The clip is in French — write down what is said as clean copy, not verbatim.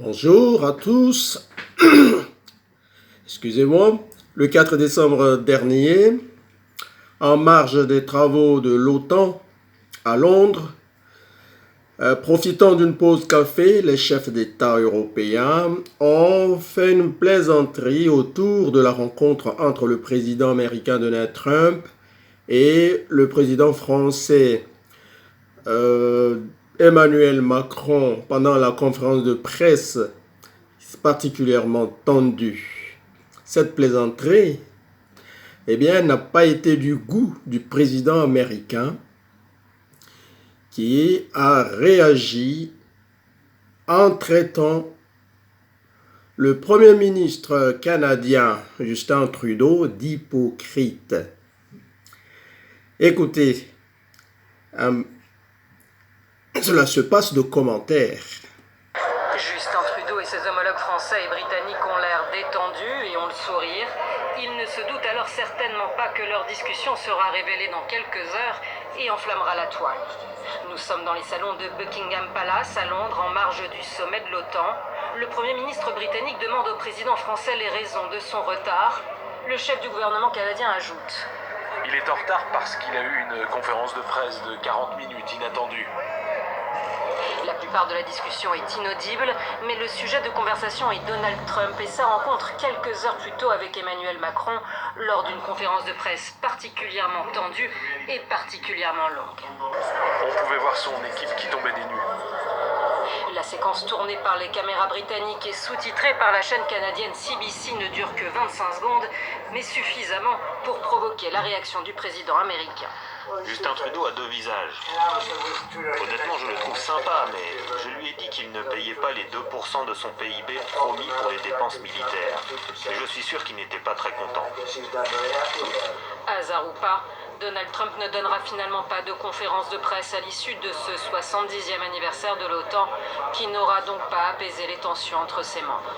Bonjour à tous. Excusez-moi. Le 4 décembre dernier, en marge des travaux de l'OTAN à Londres, profitant d'une pause café, les chefs d'État européens ont fait une plaisanterie autour de la rencontre entre le président américain Donald Trump et le président français Emmanuel Macron pendant la conférence de presse particulièrement tendue. Cette plaisanterie, n'a pas été du goût du président américain qui a réagi en traitant le premier ministre canadien Justin Trudeau d'hypocrite. Écoutez, cela se passe de commentaires. Justin Trudeau et ses homologues français et britanniques ont l'air détendus et ont le sourire. Ils ne se doutent alors certainement pas que leur discussion sera révélée dans quelques heures et enflammera la toile. Nous sommes dans les salons de Buckingham Palace à Londres en marge du sommet de l'OTAN. Le Premier ministre britannique demande au président français les raisons de son retard. Le chef du gouvernement canadien ajoute: Il est en retard parce qu'il a eu une conférence de presse de 40 minutes inattendue. La plupart de la discussion est inaudible, mais le sujet de conversation est Donald Trump et sa rencontre quelques heures plus tôt avec Emmanuel Macron lors d'une conférence de presse particulièrement tendue et particulièrement longue. On pouvait voir son équipe qui tombait des nues. La séquence tournée par les caméras britanniques et sous-titrée par la chaîne canadienne CBC ne dure que 25 secondes, mais suffisamment pour provoquer la réaction du président américain. Justin Trudeau a deux visages. Honnêtement, je le trouve sympa, mais je lui ai dit qu'il ne payait pas les 2% de son PIB promis pour les dépenses militaires. Et je suis sûr qu'il n'était pas très content. Hasard ou pas, Donald Trump ne donnera finalement pas de conférence de presse à l'issue de ce 70e anniversaire de l'OTAN, qui n'aura donc pas apaisé les tensions entre ses membres.